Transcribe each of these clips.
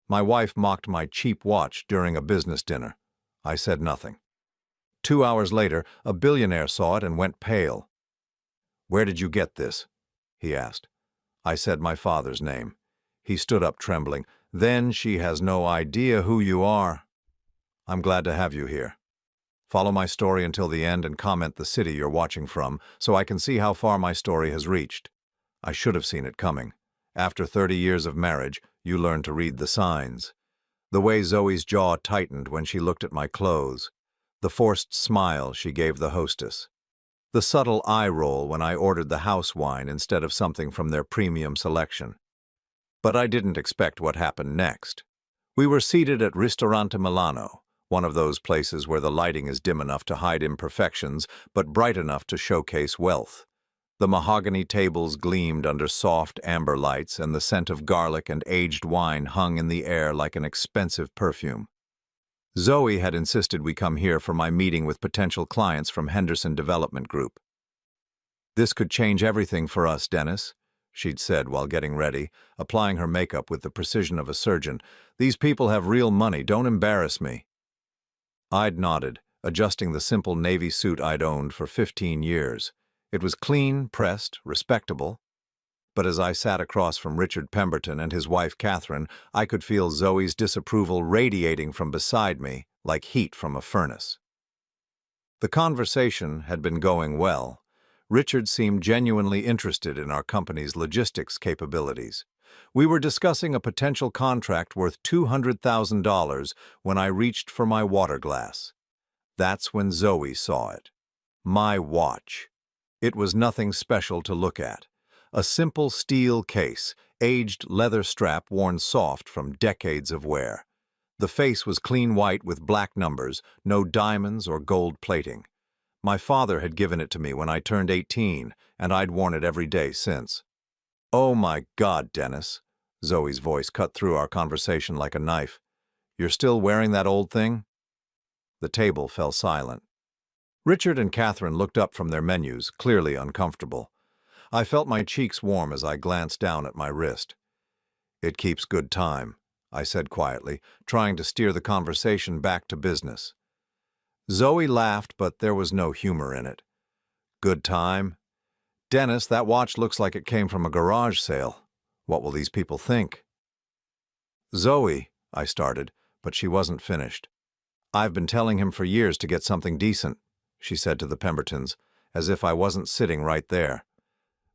My wife mocked my cheap watch during a business dinner. I said nothing. 2 hours later, a billionaire saw it and went pale. "Where did you get this?" he asked. I said my father's name. He stood up trembling. "Then she has no idea who you are. I'm glad to have you here. Follow my story until the end and comment the city you're watching from so I can see how far my story has reached." I should have seen it coming. After 30 years of marriage, you learn to read the signs. The way Zoe's jaw tightened when she looked at my clothes. The forced smile she gave the hostess. The subtle eye roll when I ordered the house wine instead of something from their premium selection. But I didn't expect what happened next. We were seated at Ristorante Milano, one of those places where the lighting is dim enough to hide imperfections, but bright enough to showcase wealth. The mahogany tables gleamed under soft amber lights, and the scent of garlic and aged wine hung in the air like an expensive perfume. Zoe had insisted we come here for my meeting with potential clients from Henderson Development Group. "This could change everything for us, Dennis," she'd said while getting ready, applying her makeup with the precision of a surgeon. "These people have real money, don't embarrass me." I'd nodded, adjusting the simple navy suit I'd owned for 15 years. It was clean, pressed, respectable. But as I sat across from Richard Pemberton and his wife Catherine, I could feel Zoe's disapproval radiating from beside me like heat from a furnace. The conversation had been going well. Richard seemed genuinely interested in our company's logistics capabilities. We were discussing a potential contract worth $200,000 when I reached for my water glass. That's when Zoe saw it. My watch. It was nothing special to look at. A simple steel case, aged leather strap worn soft from decades of wear. The face was clean white with black numbers, no diamonds or gold plating. My father had given it to me when I turned 18, and I'd worn it every day since. "Oh my God, Dennis," Zoe's voice cut through our conversation like a knife. "You're still wearing that old thing?" The table fell silent. Richard and Catherine looked up from their menus, clearly uncomfortable. I felt my cheeks warm as I glanced down at my wrist. "It keeps good time," I said quietly, trying to steer the conversation back to business. Zoe laughed, but there was no humor in it. "Good time? Dennis, that watch looks like it came from a garage sale. What will these people think?" "Zoe," I started, but she wasn't finished. "I've been telling him for years to get something decent," she said to the Pembertons, as if I wasn't sitting right there.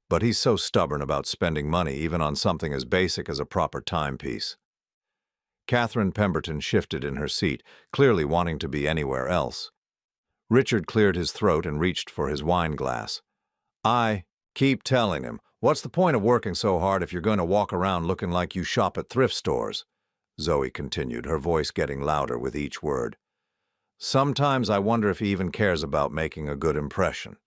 "But he's so stubborn about spending money even on something as basic as a proper timepiece." Catherine Pemberton shifted in her seat, clearly wanting to be anywhere else. Richard cleared his throat and reached for his wine glass. "I keep telling him, what's the point of working so hard if you're going to walk around looking like you shop at thrift stores?" Zoe continued, her voice getting louder with each word. "Sometimes I wonder if he even cares about making a good impression."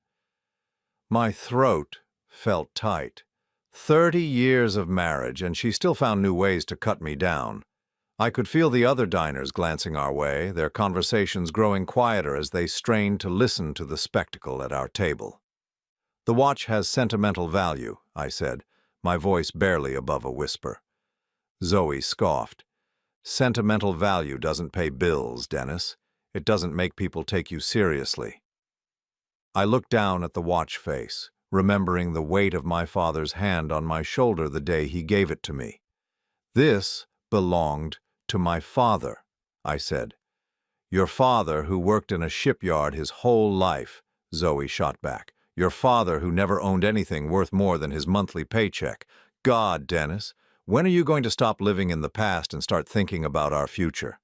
My throat felt tight. 30 years of marriage, and she still found new ways to cut me down. I could feel the other diners glancing our way, their conversations growing quieter as they strained to listen to the spectacle at our table. "The watch has sentimental value," I said, my voice barely above a whisper. Zoe scoffed. "Sentimental value doesn't pay bills, Dennis. It doesn't make people take you seriously." I looked down at the watch face, remembering the weight of my father's hand on my shoulder the day he gave it to me. "This belonged to my father," I said. "Your father who worked in a shipyard his whole life," Zoe shot back. "Your father who never owned anything worth more than his monthly paycheck. God, Dennis, when are you going to stop living in the past and start thinking about our future?"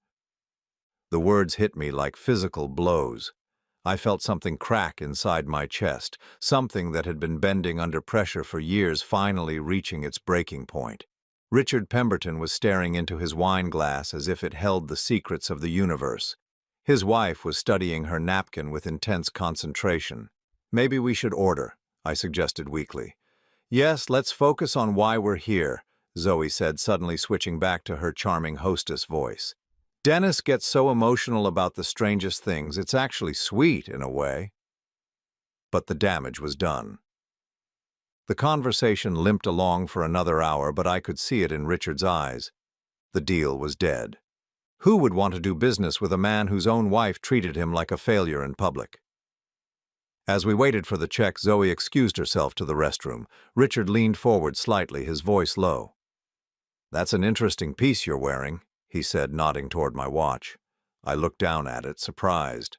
The words hit me like physical blows. I felt something crack inside my chest, something that had been bending under pressure for years finally reaching its breaking point. Richard Pemberton was staring into his wine glass as if it held the secrets of the universe. His wife was studying her napkin with intense concentration. "Maybe we should order," I suggested weakly. "Yes, let's focus on why we're here," Zoe said, suddenly switching back to her charming hostess voice. "Dennis gets so emotional about the strangest things, it's actually sweet in a way." But the damage was done. The conversation limped along for another hour, but I could see it in Richard's eyes. The deal was dead. Who would want to do business with a man whose own wife treated him like a failure in public? As we waited for the check, Zoe excused herself to the restroom. Richard leaned forward slightly, his voice low. "That's an interesting piece you're wearing," he said, nodding toward my watch. I looked down at it, surprised.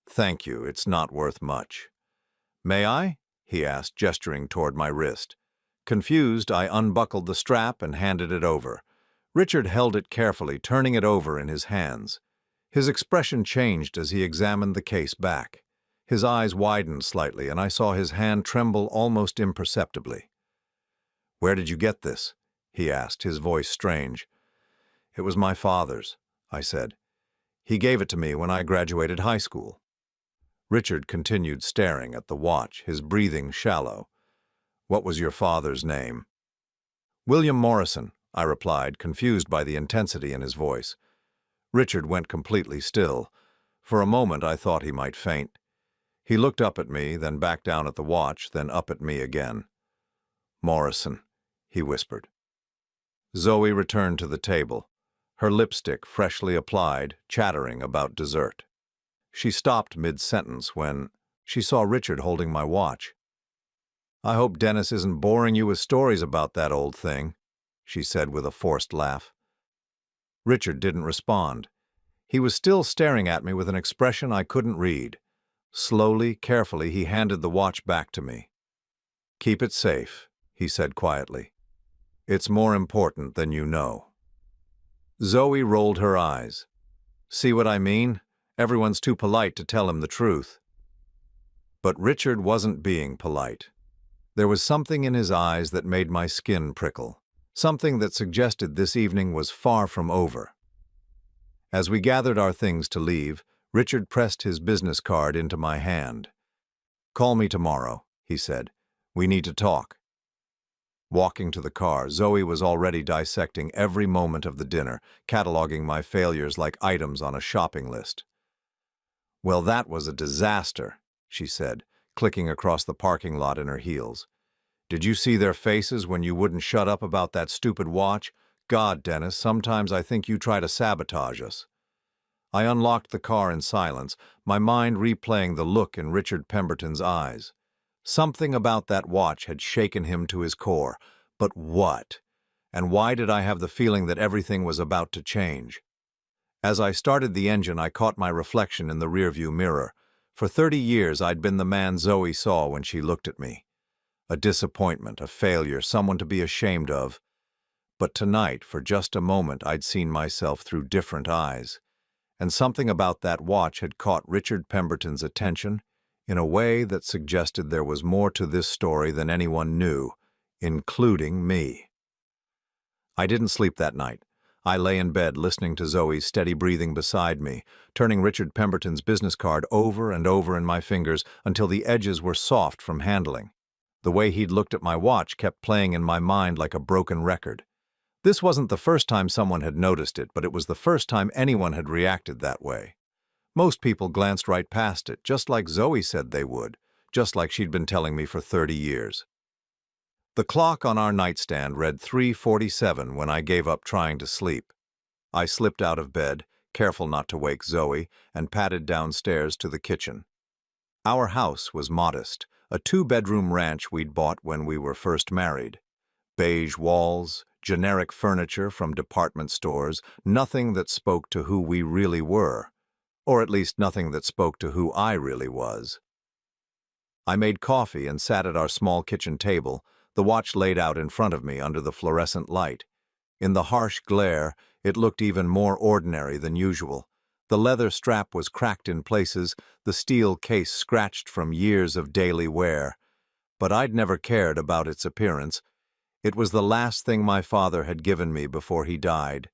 "Thank you, it's not worth much." "May I?" he asked, gesturing toward my wrist. Confused, I unbuckled the strap and handed it over. Richard held it carefully, turning it over in his hands. His expression changed as he examined the case back. His eyes widened slightly, and I saw his hand tremble almost imperceptibly. "Where did you get this?" he asked, his voice strange. "It was my father's," I said. "He gave it to me when I graduated high school." Richard continued staring at the watch, his breathing shallow. "What was your father's name?" "William Morrison," I replied, confused by the intensity in his voice. Richard went completely still. For a moment I thought he might faint. He looked up at me, then back down at the watch, then up at me again. "Morrison," he whispered. Zoe returned to the table, her lipstick freshly applied, chattering about dessert. She stopped mid-sentence when she saw Richard holding my watch. "I hope Dennis isn't boring you with stories about that old thing," she said with a forced laugh. Richard didn't respond. He was still staring at me with an expression I couldn't read. Slowly, carefully, he handed the watch back to me. "Keep it safe," he said quietly. "It's more important than you know." Zoe rolled her eyes. "See what I mean? Everyone's too polite to tell him the truth." But Richard wasn't being polite. There was something in his eyes that made my skin prickle, something that suggested this evening was far from over. As we gathered our things to leave, Richard pressed his business card into my hand. "Call me tomorrow," he said. "We need to talk." Walking to the car, Zoe was already dissecting every moment of the dinner, cataloging my failures like items on a shopping list. "Well, that was a disaster," she said, clicking across the parking lot in her heels. "Did you see their faces when you wouldn't shut up about that stupid watch? God, Dennis, sometimes I think you try to sabotage us." I unlocked the car in silence, my mind replaying the look in Richard Pemberton's eyes. Something about that watch had shaken him to his core. But what? And why did I have the feeling that everything was about to change? As I started the engine, I caught my reflection in the rearview mirror. For 30 years, I'd been the man Zoe saw when she looked at me. A disappointment, a failure, someone to be ashamed of. But tonight, for just a moment, I'd seen myself through different eyes. And something about that watch had caught Richard Pemberton's attention in a way that suggested there was more to this story than anyone knew, including me. I didn't sleep that night. I lay in bed listening to Zoe's steady breathing beside me, turning Richard Pemberton's business card over and over in my fingers until the edges were soft from handling. The way he'd looked at my watch kept playing in my mind like a broken record. This wasn't the first time someone had noticed it, but it was the first time anyone had reacted that way. Most people glanced right past it, just like Zoe said they would, just like she'd been telling me for 30 years. The clock on our nightstand read 3:47 when I gave up trying to sleep. I slipped out of bed, careful not to wake Zoe, and padded downstairs to the kitchen. Our house was modest, a 2-bedroom ranch we'd bought when we were first married. Beige walls, generic furniture from department stores, nothing that spoke to who we really were, or at least nothing that spoke to who I really was. I made coffee and sat at our small kitchen table, the watch laid out in front of me under the fluorescent light. In the harsh glare, it looked even more ordinary than usual. The leather strap was cracked in places, the steel case scratched from years of daily wear. But I'd never cared about its appearance. It was the last thing my father had given me before he died.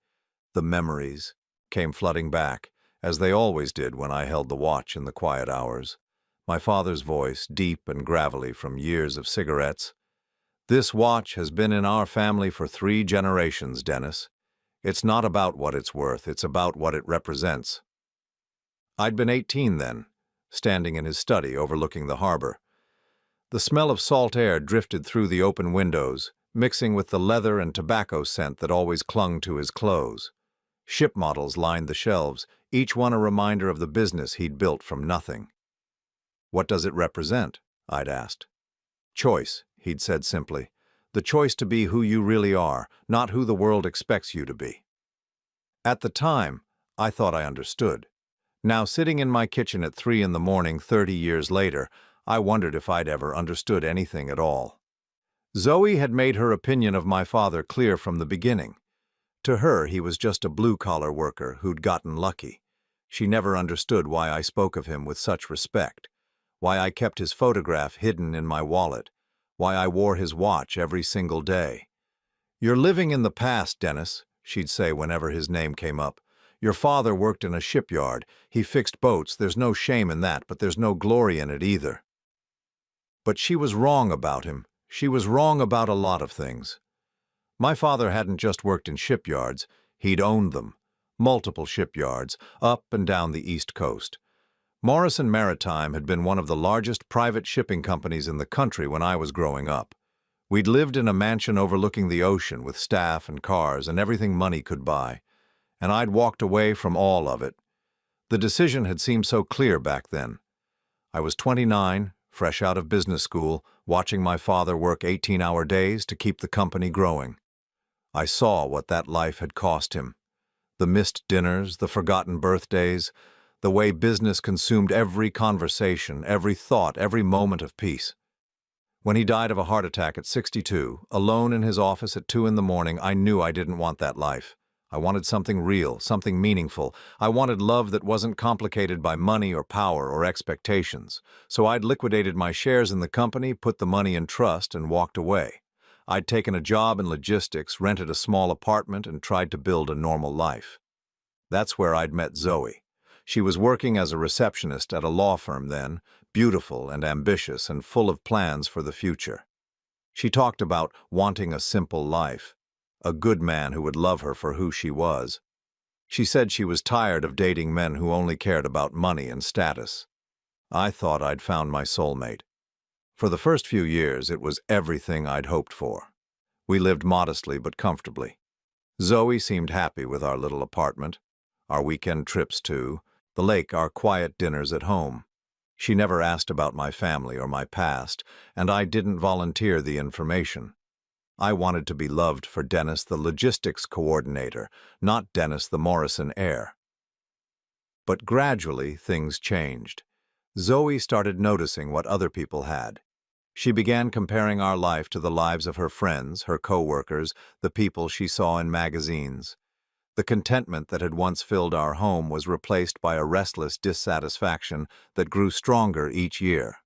The memories came flooding back, as they always did when I held the watch in the quiet hours. My father's voice, deep and gravelly from years of cigarettes. "This watch has been in our family for 3 generations, Dennis. It's not about what it's worth, it's about what it represents." I'd been 18 then, standing in his study overlooking the harbor. The smell of salt air drifted through the open windows, mixing with the leather and tobacco scent that always clung to his clothes. Ship models lined the shelves, each one a reminder of the business he'd built from nothing. "What does it represent?" I'd asked. "Choice," he'd said simply. "The choice to be who you really are, not who the world expects you to be." At the time, I thought I understood. Now, sitting in my kitchen at 3 in the morning 30 years later, I wondered if I'd ever understood anything at all. Zoe had made her opinion of my father clear from the beginning. To her, he was just a blue-collar worker who'd gotten lucky. She never understood why I spoke of him with such respect, why I kept his photograph hidden in my wallet, why I wore his watch every single day. "You're living in the past, Dennis," she'd say whenever his name came up. "Your father worked in a shipyard. He fixed boats. There's no shame in that, but there's no glory in it either." But she was wrong about him. She was wrong about a lot of things. My father hadn't just worked in shipyards, he'd owned them. Multiple shipyards, up and down the East Coast. Morrison Maritime had been one of the largest private shipping companies in the country when I was growing up. We'd lived in a mansion overlooking the ocean with staff and cars and everything money could buy. And I'd walked away from all of it. The decision had seemed so clear back then. I was 29, fresh out of business school, watching my father work 18-hour days to keep the company growing. I saw what that life had cost him. The missed dinners, the forgotten birthdays, the way business consumed every conversation, every thought, every moment of peace. When he died of a heart attack at 62, alone in his office at 2 in the morning, I knew I didn't want that life. I wanted something real, something meaningful. I wanted love that wasn't complicated by money or power or expectations. So I'd liquidated my shares in the company, put the money in trust, and walked away. I'd taken a job in logistics, rented a small apartment, and tried to build a normal life. That's where I'd met Zoe. She was working as a receptionist at a law firm then, beautiful and ambitious and full of plans for the future. She talked about wanting a simple life, a good man who would love her for who she was. She said she was tired of dating men who only cared about money and status. I thought I'd found my soulmate. For the first few years, it was everything I'd hoped for. We lived modestly but comfortably. Zoe seemed happy with our little apartment, our weekend trips to the lake, our quiet dinners at home. She never asked about my family or my past, and I didn't volunteer the information. I wanted to be loved for Dennis, the logistics coordinator, not Dennis, the Morrison heir. But gradually, things changed. Zoe started noticing what other people had. She began comparing our life to the lives of her friends, her co-workers, the people she saw in magazines. The contentment that had once filled our home was replaced by a restless dissatisfaction that grew stronger each year.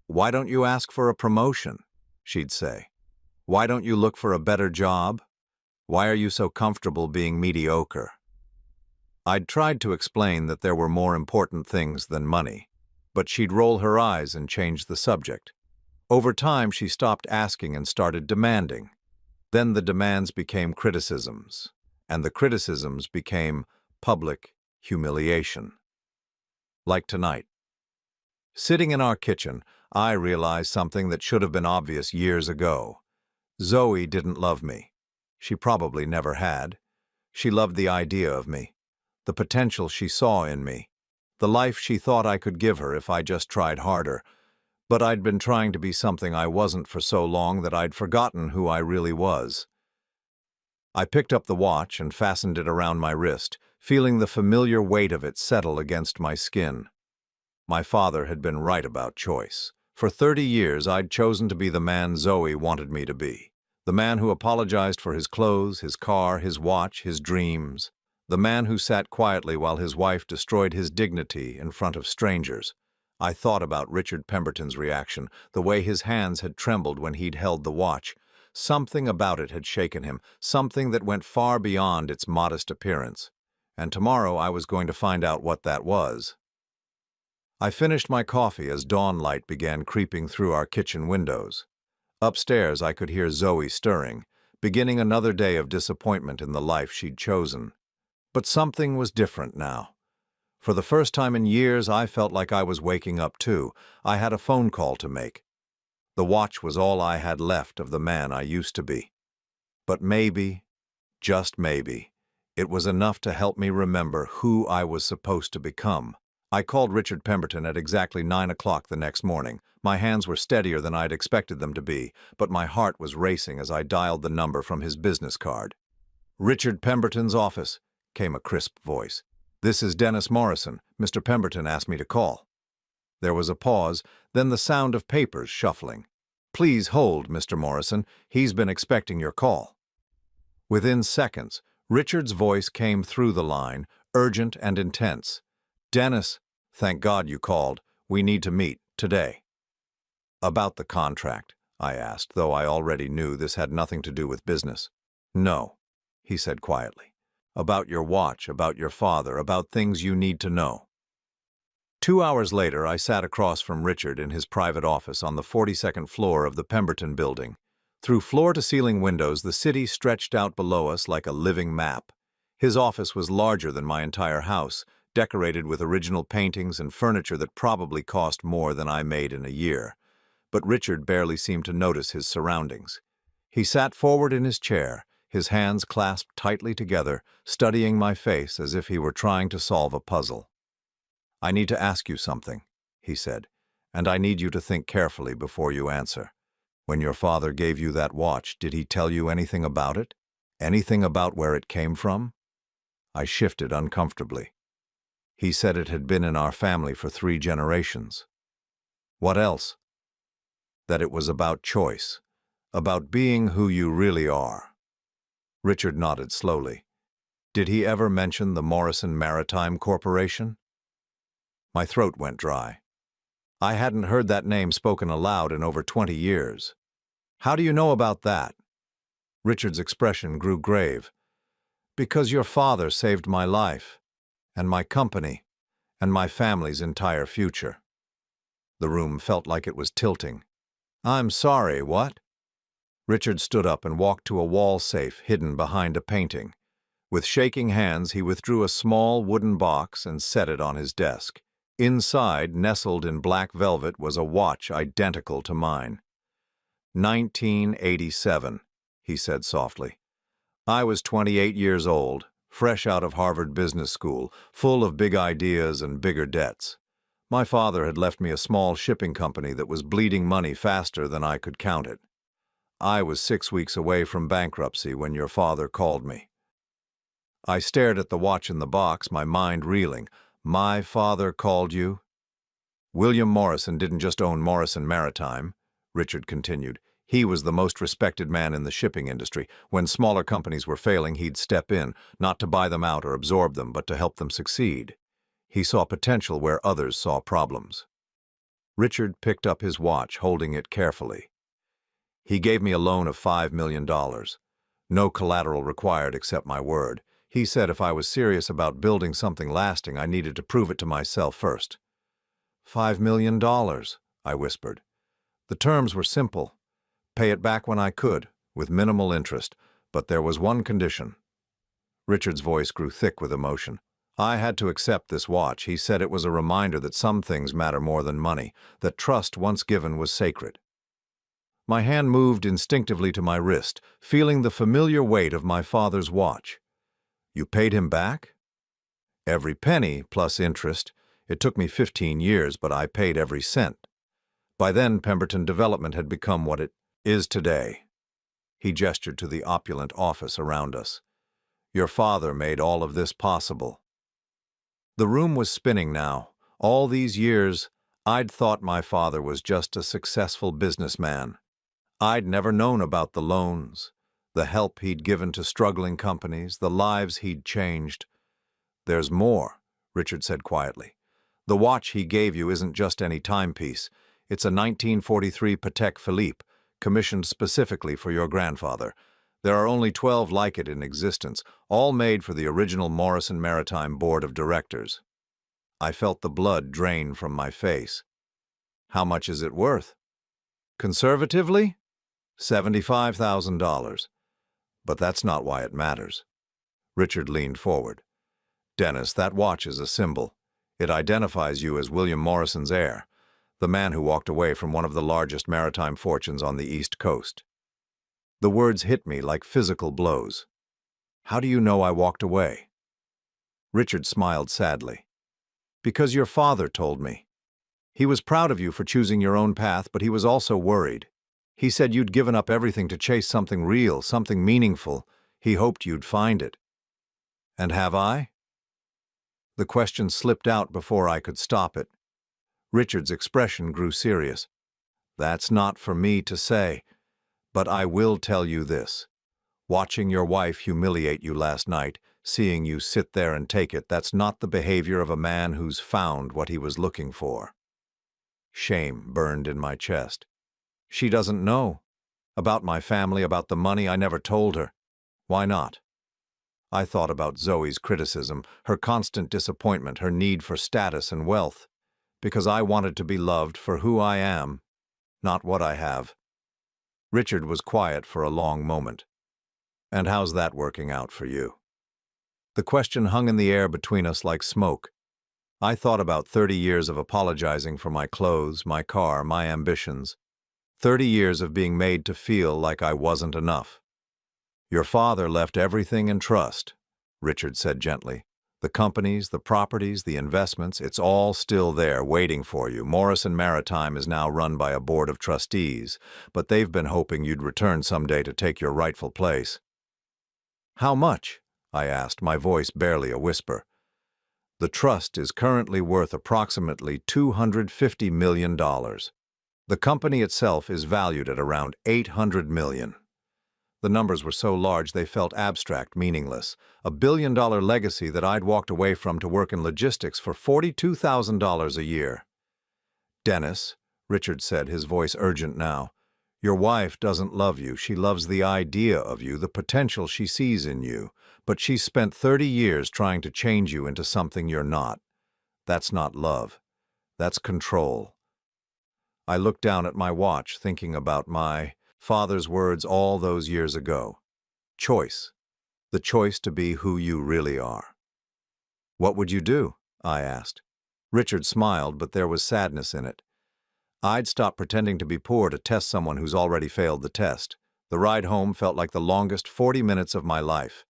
"Why don't you ask for a promotion?" she'd say. "Why don't you look for a better job? Why are you so comfortable being mediocre?" I'd tried to explain that there were more important things than money, but she'd roll her eyes and change the subject. Over time, she stopped asking and started demanding. Then the demands became criticisms, and the criticisms became public humiliation. Like tonight. Sitting in our kitchen, I realized something that should have been obvious years ago. Zoe didn't love me. She probably never had. She loved the idea of me, the potential she saw in me, the life she thought I could give her if I just tried harder. But I'd been trying to be something I wasn't for so long that I'd forgotten who I really was. I picked up the watch and fastened it around my wrist, feeling the familiar weight of it settle against my skin. My father had been right about choice. For 30 years, I'd chosen to be the man Zoe wanted me to be. The man who apologized for his clothes, his car, his watch, his dreams. The man who sat quietly while his wife destroyed his dignity in front of strangers. I thought about Richard Pemberton's reaction, the way his hands had trembled when he'd held the watch. Something about it had shaken him, something that went far beyond its modest appearance. And tomorrow I was going to find out what that was. I finished my coffee as dawn light began creeping through our kitchen windows. Upstairs I could hear Zoe stirring, beginning another day of disappointment in the life she'd chosen. But something was different now. For the first time in years, I felt like I was waking up too. I had a phone call to make. The watch was all I had left of the man I used to be. But maybe, just maybe, it was enough to help me remember who I was supposed to become. I called Richard Pemberton at exactly 9 o'clock the next morning. My hands were steadier than I'd expected them to be, but my heart was racing as I dialed the number from his business card. "Richard Pemberton's office," came a crisp voice. "This is Dennis Morrison. Mr. Pemberton asked me to call." There was a pause, then the sound of papers shuffling. "Please hold, Mr. Morrison. He's been expecting your call." Within seconds, Richard's voice came through the line, urgent and intense. "Dennis, thank God you called. We need to meet, today." "About the contract?" I asked, though I already knew this had nothing to do with business. "No," he said quietly. "About your watch, about your father, about things you need to know." 2 hours later, I sat across from Richard in his private office on the 42nd floor of the Pemberton building. Through floor-to-ceiling windows, the city stretched out below us like a living map. His office was larger than my entire house, decorated with original paintings and furniture that probably cost more than I made in a year. But Richard barely seemed to notice his surroundings. He sat forward in his chair, his hands clasped tightly together, studying my face as if he were trying to solve a puzzle. "I need to ask you something," he said, "and I need you to think carefully before you answer. When your father gave you that watch, did he tell you anything about it? Anything about where it came from?" I shifted uncomfortably. "He said it had been in our family for 3 generations. "What else?" "That it was about choice, about being who you really are." Richard nodded slowly. "Did he ever mention the Morrison Maritime Corporation?" My throat went dry. I hadn't heard that name spoken aloud in over 20 years. "How do you know about that?" Richard's expression grew grave. "Because your father saved my life, and my company, and my family's entire future." The room felt like it was tilting. "I'm sorry, what?" Richard stood up and walked to a wall safe hidden behind a painting. With shaking hands, he withdrew a small wooden box and set it on his desk. Inside, nestled in black velvet, was a watch identical to mine. 1987, he said softly. I was 28 years old, fresh out of Harvard Business School, full of big ideas and bigger debts. My father had left me a small shipping company that was bleeding money faster than I could count it. I was 6 weeks away from bankruptcy when your father called me. I stared at the watch in the box, my mind reeling. My father called you? William Morrison didn't just own Morrison Maritime, Richard continued. He was the most respected man in the shipping industry. When smaller companies were failing, he'd step in, not to buy them out or absorb them, but to help them succeed. He saw potential where others saw problems. Richard picked up his watch, holding it carefully. He gave me a loan of $5 million. No collateral required except my word. He said if I was serious about building something lasting, I needed to prove it to myself first. $5 million, I whispered. The terms were simple. Pay it back when I could, with minimal interest, but there was one condition. Richard's voice grew thick with emotion. I had to accept this watch. He said it was a reminder that some things matter more than money, that trust once given was sacred. My hand moved instinctively to my wrist, feeling the familiar weight of my father's watch. You paid him back? Every penny, plus interest. It took me 15 years, but I paid every cent. By then, Pemberton Development had become what it is today. He gestured to the opulent office around us. Your father made all of this possible. The room was spinning now. All these years, I'd thought my father was just a successful businessman. I'd never known about the loans, the help he'd given to struggling companies, the lives he'd changed. There's more, Richard said quietly. The watch he gave you isn't just any timepiece. It's a 1943 Patek Philippe, commissioned specifically for your grandfather. There are only 12 like it in existence, all made for the original Morrison Maritime Board of Directors. I felt the blood drain from my face. How much is it worth? Conservatively? $75,000. But that's not why it matters. Richard leaned forward. Dennis, that watch is a symbol. It identifies you as William Morrison's heir. The man who walked away from one of the largest maritime fortunes on the East Coast. The words hit me like physical blows. How do you know I walked away? Richard smiled sadly. Because your father told me. He was proud of you for choosing your own path, but he was also worried. He said you'd given up everything to chase something real, something meaningful. He hoped you'd find it. And have I? The question slipped out before I could stop it. Richard's expression grew serious. That's not for me to say, but I will tell you this. Watching your wife humiliate you last night, seeing you sit there and take it, that's not the behavior of a man who's found what he was looking for. Shame burned in my chest. She doesn't know. About my family, about the money, I never told her. Why not? I thought about Zoe's criticism, her constant disappointment, her need for status and wealth. Because I wanted to be loved for who I am, not what I have. Richard was quiet for a long moment. And how's that working out for you? The question hung in the air between us like smoke. I thought about 30 years of apologizing for my clothes, my car, my ambitions. 30 years of being made to feel like I wasn't enough. Your father left everything in trust, Richard said gently. The companies, the properties, the investments, it's all still there waiting for you. Morrison Maritime is now run by a board of trustees, but they've been hoping you'd return someday to take your rightful place. How much? I asked, my voice barely a whisper. The trust is currently worth approximately $250 million. The company itself is valued at around $800 million. The numbers were so large they felt abstract, meaningless. A billion-dollar legacy that I'd walked away from to work in logistics for $42,000 a year. Dennis, Richard said, his voice urgent now, your wife doesn't love you. She loves the idea of you, the potential she sees in you. But she's spent 30 years trying to change you into something you're not. That's not love. That's control. I looked down at my watch, thinking about my father's words all those years ago. Choice. The choice to be who you really are. What would you do? I asked. Richard smiled, but there was sadness in it. I'd stop pretending to be poor to test someone who's already failed the test. The ride home felt like the longest 40 minutes of my life.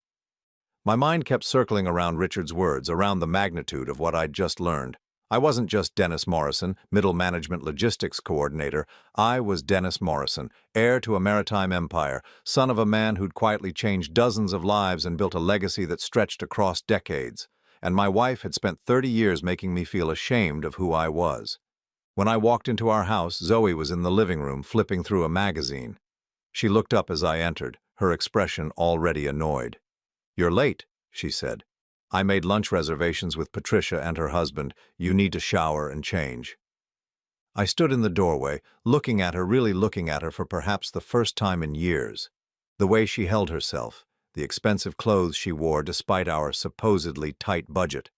My mind kept circling around Richard's words, around the magnitude of what I'd just learned. I wasn't just Dennis Morrison, middle management logistics coordinator. I was Dennis Morrison, heir to a maritime empire, son of a man who'd quietly changed dozens of lives and built a legacy that stretched across decades. And my wife had spent 30 years making me feel ashamed of who I was. When I walked into our house, Zoe was in the living room flipping through a magazine. She looked up as I entered, her expression already annoyed. You're late, she said. I made lunch reservations with Patricia and her husband. You need to shower and change. I stood in the doorway, looking at her, really looking at her for perhaps the first time in years. The way she held herself, the expensive clothes she wore despite our supposedly tight budget,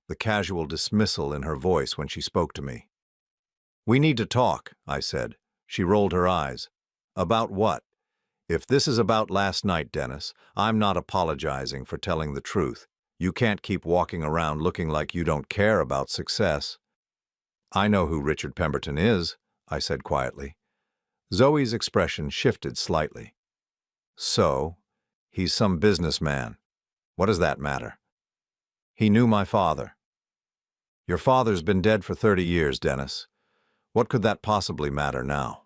the casual dismissal in her voice when she spoke to me. We need to talk, I said. She rolled her eyes. About what? If this is about last night, Dennis, I'm not apologizing for telling the truth. You can't keep walking around looking like you don't care about success. I know who Richard Pemberton is, I said quietly. Zoe's expression shifted slightly. So, he's some businessman. What does that matter? He knew my father. Your father's been dead for 30 years, Dennis. What could that possibly matter now?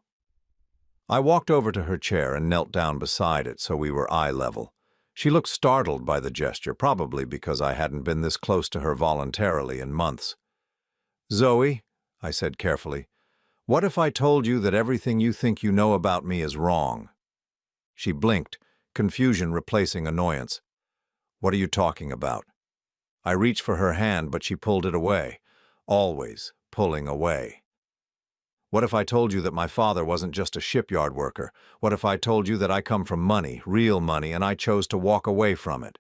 I walked over to her chair and knelt down beside it so we were eye level. She looked startled by the gesture, probably because I hadn't been this close to her voluntarily in months. Zoe, I said carefully, what if I told you that everything you think you know about me is wrong? She blinked, confusion replacing annoyance. What are you talking about? I reached for her hand, but she pulled it away, always pulling away. What if I told you that my father wasn't just a shipyard worker? What if I told you that I come from money, real money, and I chose to walk away from it?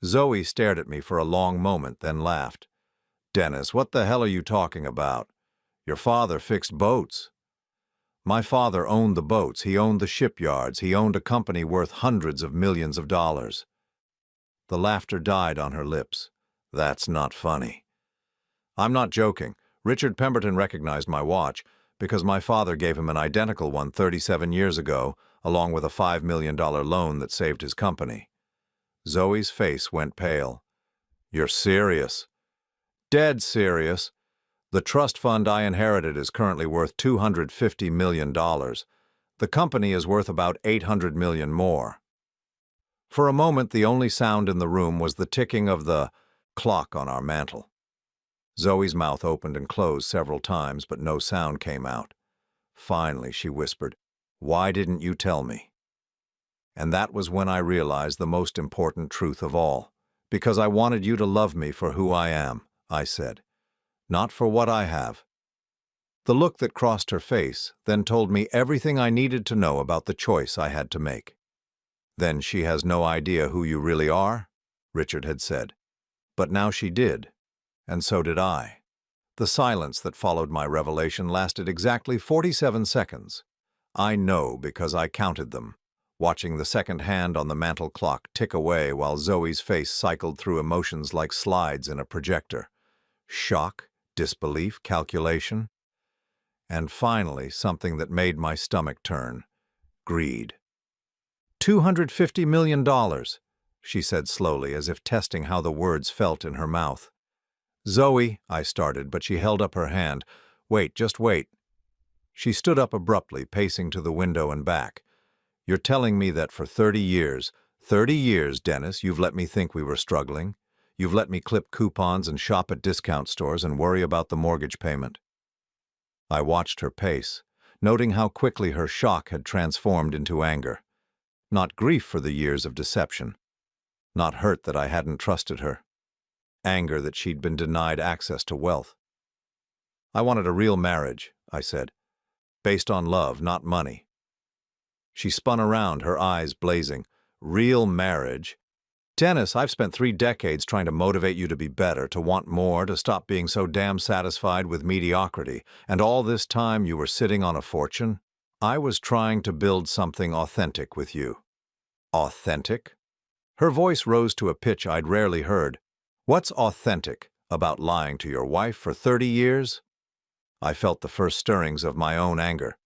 Zoe stared at me for a long moment, then laughed. Dennis, what the hell are you talking about? Your father fixed boats. My father owned the boats, he owned the shipyards, he owned a company worth hundreds of millions of dollars. The laughter died on her lips. That's not funny. I'm not joking. Richard Pemberton recognized my watch because my father gave him an identical one 37 years ago, along with a $5 million loan that saved his company. Zoe's face went pale. You're serious? Dead serious. The trust fund I inherited is currently worth $250 million. The company is worth about $800 million more. For a moment, the only sound in the room was the ticking of the clock on our mantel. Zoe's mouth opened and closed several times, but no sound came out. Finally, she whispered, "Why didn't you tell me?" And that was when I realized the most important truth of all. Because I wanted you to love me for who I am, I said, not for what I have. The look that crossed her face then told me everything I needed to know about the choice I had to make. Then she has no idea who you really are, Richard had said. But now she did, and so did I. The silence that followed my revelation lasted exactly 47 seconds. I know because I counted them, watching the second hand on the mantel clock tick away while Zoe's face cycled through emotions like slides in a projector. Shock, disbelief, calculation. And finally, something that made my stomach turn. Greed. $250 million, she said slowly, as if testing how the words felt in her mouth. Zoe, I started, but she held up her hand. Wait, just wait. She stood up abruptly, pacing to the window and back. You're telling me that for 30 years, Dennis, you've let me think we were struggling? You've let me clip coupons and shop at discount stores and worry about the mortgage payment? I watched her pace, noting how quickly her shock had transformed into anger. Not grief for the years of deception. Not hurt that I hadn't trusted her. Anger that she'd been denied access to wealth. I wanted a real marriage, I said. Based on love, not money. She spun around, her eyes blazing. Real marriage? Dennis, I've spent 3 decades trying to motivate you to be better, to want more, to stop being so damn satisfied with mediocrity. And all this time you were sitting on a fortune? I was trying to build something authentic with you. Authentic? Her voice rose to a pitch I'd rarely heard. What's authentic about lying to your wife for 30 years? I felt the first stirrings of my own anger.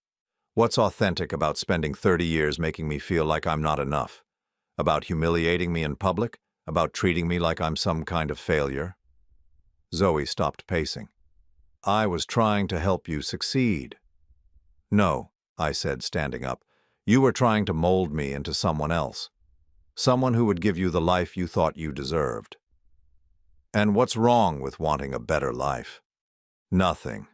What's authentic about spending 30 years making me feel like I'm not enough? About humiliating me in public? About treating me like I'm some kind of failure? Zoe stopped pacing. I was trying to help you succeed. No, I said, standing up. You were trying to mold me into someone else. Someone who would give you the life you thought you deserved. And what's wrong with wanting a better life? Nothing.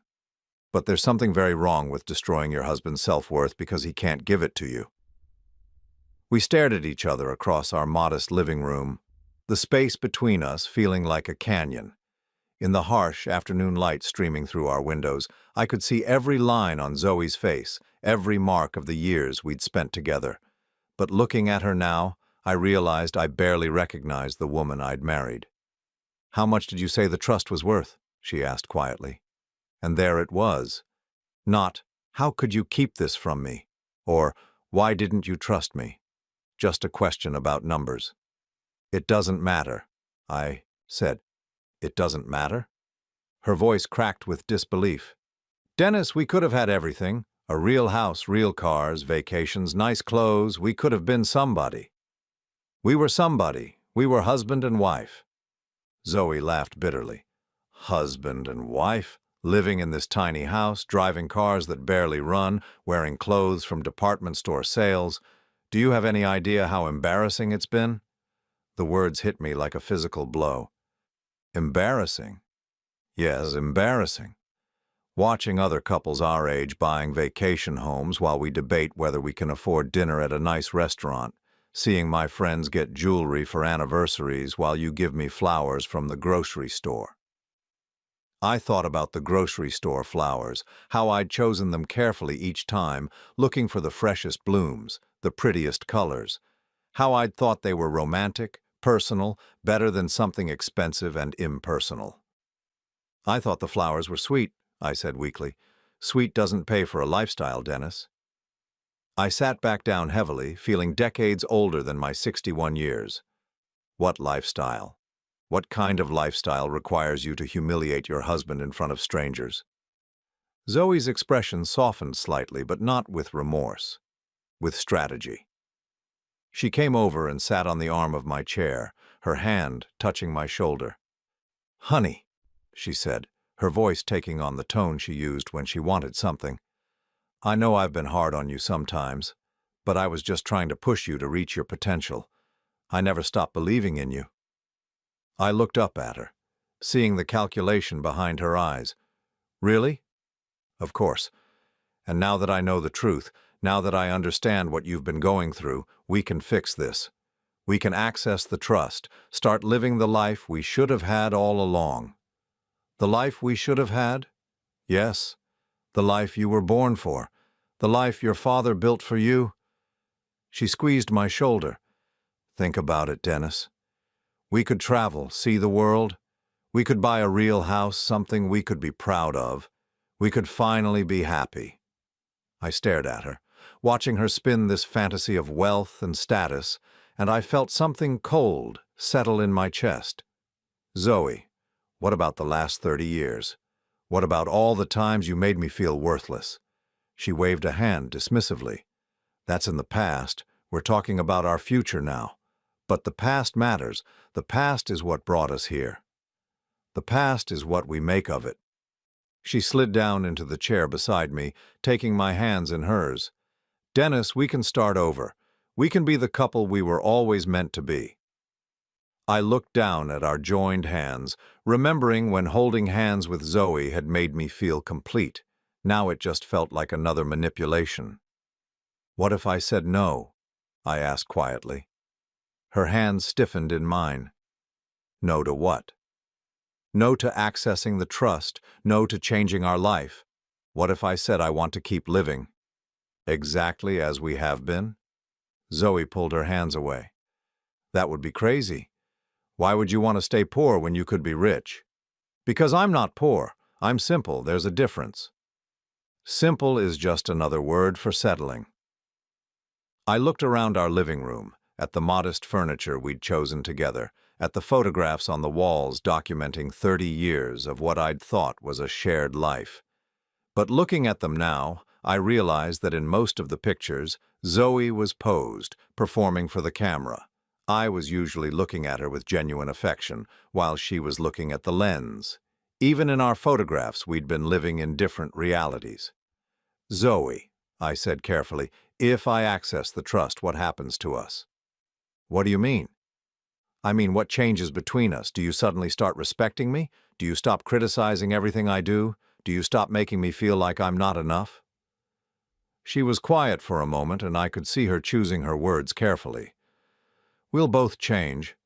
But there's something very wrong with destroying your husband's self-worth because he can't give it to you. We stared at each other across our modest living room, the space between us feeling like a canyon. In the harsh afternoon light streaming through our windows, I could see every line on Zoe's face, every mark of the years we'd spent together. But looking at her now, I realized I barely recognized the woman I'd married. How much did you say the trust was worth? She asked quietly. And there it was. Not, how could you keep this from me? Or, why didn't you trust me? Just a question about numbers. It doesn't matter, I said. It doesn't matter? Her voice cracked with disbelief. Dennis, we could have had everything. A real house, real cars, vacations, nice clothes. We could have been somebody. We were somebody. We were husband and wife. Zoe laughed bitterly. Husband and wife? Living in this tiny house, driving cars that barely run, wearing clothes from department store sales. Do you have any idea how embarrassing it's been? The words hit me like a physical blow. Embarrassing? Yes, embarrassing. Watching other couples our age buying vacation homes while we debate whether we can afford dinner at a nice restaurant. Seeing my friends get jewelry for anniversaries while you give me flowers from the grocery store. I thought about the grocery store flowers, how I'd chosen them carefully each time, looking for the freshest blooms, the prettiest colors. How I'd thought they were romantic, personal, better than something expensive and impersonal. I thought the flowers were sweet, I said weakly. Sweet doesn't pay for a lifestyle, Dennis. I sat back down heavily, feeling decades older than my 61 years. What lifestyle? What kind of lifestyle requires you to humiliate your husband in front of strangers? Zoe's expression softened slightly, but not with remorse, with strategy. She came over and sat on the arm of my chair, her hand touching my shoulder. "Honey," she said, her voice taking on the tone she used when she wanted something. "I know I've been hard on you sometimes, but I was just trying to push you to reach your potential. I never stopped believing in you." I looked up at her, seeing the calculation behind her eyes. "Really?" "Of course. And now that I know the truth, now that I understand what you've been going through, we can fix this. We can access the trust, start living the life we should have had all along." "The life we should have had?" "Yes. The life you were born for. The life your father built for you." She squeezed my shoulder. "Think about it, Dennis. We could travel, see the world. We could buy a real house, something we could be proud of. We could finally be happy." I stared at her, watching her spin this fantasy of wealth and status, and I felt something cold settle in my chest. "Zoe, what about the last 30 years? What about all the times you made me feel worthless?" She waved a hand dismissively. "That's in the past. We're talking about our future now. But the past matters. The past is what brought us here. The past is what we make of it." She slid down into the chair beside me, taking my hands in hers. "Dennis, we can start over. We can be the couple we were always meant to be." I looked down at our joined hands, remembering when holding hands with Zoe had made me feel complete. Now it just felt like another manipulation. "What if I said no?" I asked quietly. Her hands stiffened in mine. "No to what?" "No to accessing the trust, no to changing our life. What if I said I want to keep living?" "Exactly as we have been?" Zoe pulled her hands away. "That would be crazy. Why would you want to stay poor when you could be rich?" "Because I'm not poor. I'm simple. There's a difference." "Simple is just another word for settling." I looked around our living room, at the modest furniture we'd chosen together, at the photographs on the walls documenting 30 years of what I'd thought was a shared life. But looking at them now, I realized that in most of the pictures, Zoe was posed, performing for the camera. I was usually looking at her with genuine affection, while she was looking at the lens. Even in our photographs, we'd been living in different realities. "Zoe," I said carefully, "if I access the trust, what happens to us?" "What do you mean?" "I mean, what changes between us? Do you suddenly start respecting me? Do you stop criticizing everything I do? Do you stop making me feel like I'm not enough?" She was quiet for a moment, and I could see her choosing her words carefully. "We'll both change.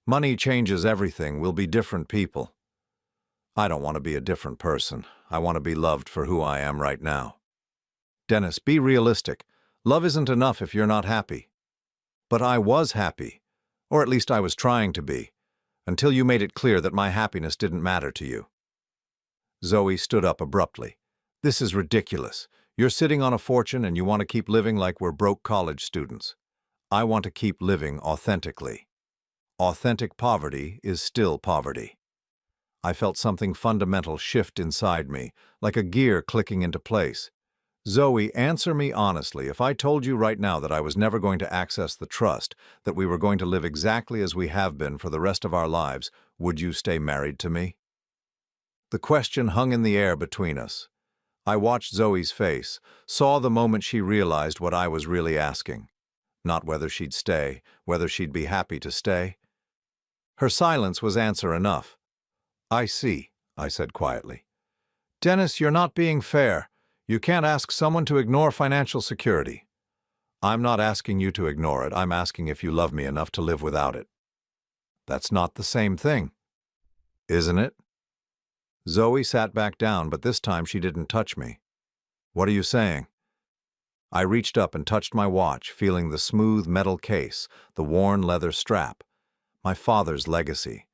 Money changes everything. We'll be different people." "I don't want to be a different person. I want to be loved for who I am right now." "Dennis, be realistic. Love isn't enough if you're not happy." "But I was happy. Or at least I was trying to be, until you made it clear that my happiness didn't matter to you." Zoe stood up abruptly. "This is ridiculous. You're sitting on a fortune and you want to keep living like we're broke college students. I want to keep living authentically. Authentic poverty is still poverty." I felt something fundamental shift inside me, like a gear clicking into place. "Zoe, answer me honestly. If I told you right now that I was never going to access the trust, that we were going to live exactly as we have been for the rest of our lives, would you stay married to me?" The question hung in the air between us. I watched Zoe's face, saw the moment she realized what I was really asking. Not whether she'd stay, whether she'd be happy to stay. Her silence was answer enough. "I see," I said quietly. "Dennis, you're not being fair. You can't ask someone to ignore financial security." "I'm not asking you to ignore it. I'm asking if you love me enough to live without it." "That's not the same thing." "Isn't it?" Zoe sat back down, but this time she didn't touch me. "What are you saying?" I reached up and touched my watch, feeling the smooth metal case, the worn leather strap. My father's legacy.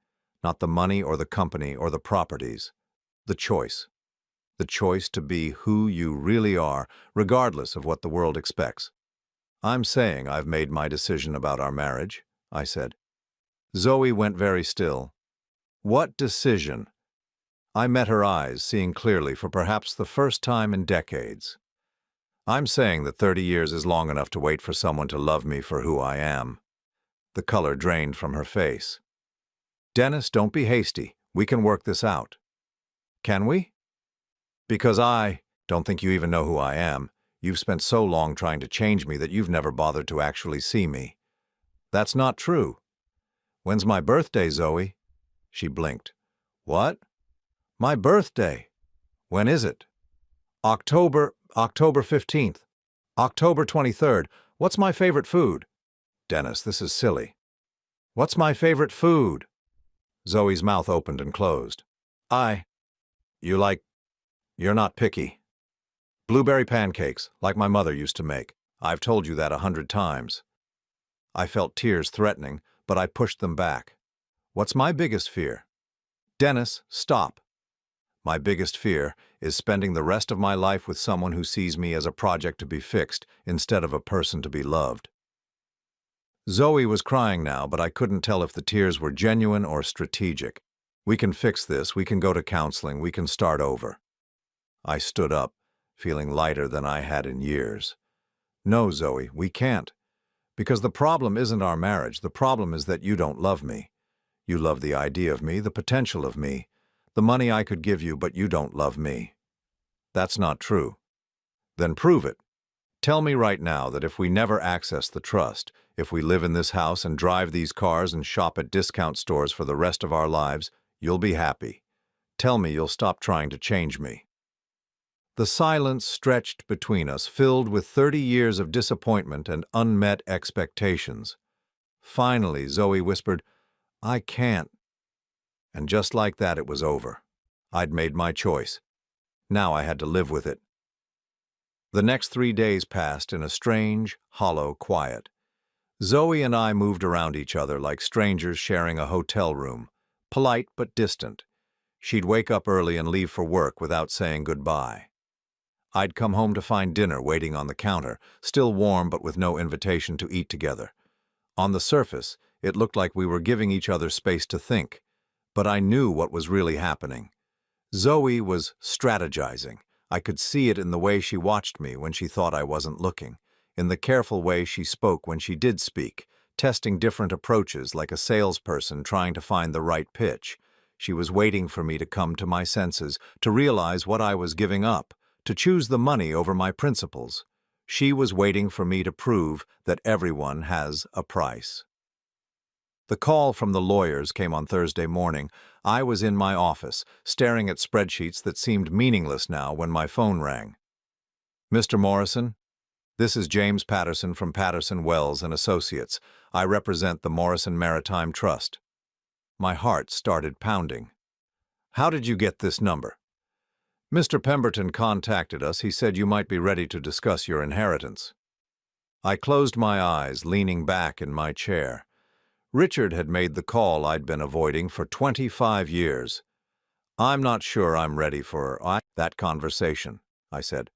Not the money or the company or the properties. The choice. The choice to be who you really are, regardless of what the world expects. "I'm saying I've made my decision about our marriage," I said. Zoe went very still. What decision? I met her eyes, seeing clearly for perhaps the first time in decades. I'm saying that 30 years is long enough to wait for someone to love me for who I am. The color drained from her face. Dennis, don't be hasty. We can work this out. Can we? Because I don't think you even know who I am. You've spent so long trying to change me that you've never bothered to actually see me. That's not true. When's my birthday, Zoe? She blinked. What? My birthday. When is it? October 15th. October 23rd. What's my favorite food? Dennis, this is silly. What's my favorite food? Zoe's mouth opened and closed. You're not picky. Blueberry pancakes, like my mother used to make. I've told you that 100 times. I felt tears threatening, but I pushed them back. What's my biggest fear? Dennis, stop. My biggest fear is spending the rest of my life with someone who sees me as a project to be fixed instead of a person to be loved. Zoe was crying now, but I couldn't tell if the tears were genuine or strategic. We can fix this, we can go to counseling, we can start over. I stood up, feeling lighter than I had in years. No, Zoe, we can't. Because the problem isn't our marriage, the problem is that you don't love me. You love the idea of me, the potential of me, the money I could give you, but you don't love me. That's not true. Then prove it. Tell me right now that if we never access the trust, if we live in this house and drive these cars and shop at discount stores for the rest of our lives, you'll be happy. Tell me you'll stop trying to change me. The silence stretched between us, filled with 30 years of disappointment and unmet expectations. Finally, Zoe whispered, I can't. And just like that, it was over. I'd made my choice. Now I had to live with it. The next 3 days passed in a strange, hollow quiet. Zoe and I moved around each other like strangers sharing a hotel room, polite but distant. She'd wake up early and leave for work without saying goodbye. I'd come home to find dinner waiting on the counter, still warm but with no invitation to eat together. On the surface, it looked like we were giving each other space to think, but I knew what was really happening. Zoe was strategizing. I could see it in the way she watched me when she thought I wasn't looking, in the careful way she spoke when she did speak, testing different approaches like a salesperson trying to find the right pitch. She was waiting for me to come to my senses, to realize what I was giving up, to choose the money over my principles. She was waiting for me to prove that everyone has a price. The call from the lawyers came on Thursday morning. I was in my office, staring at spreadsheets that seemed meaningless now when my phone rang. Mr. Morrison, this is James Patterson from Patterson, Wells & Associates. I represent the Morrison Maritime Trust. My heart started pounding. How did you get this number? Mr. Pemberton contacted us. He said you might be ready to discuss your inheritance. I closed my eyes, leaning back in my chair. Richard had made the call I'd been avoiding for 25 years. I'm not sure I'm ready for that conversation, I said.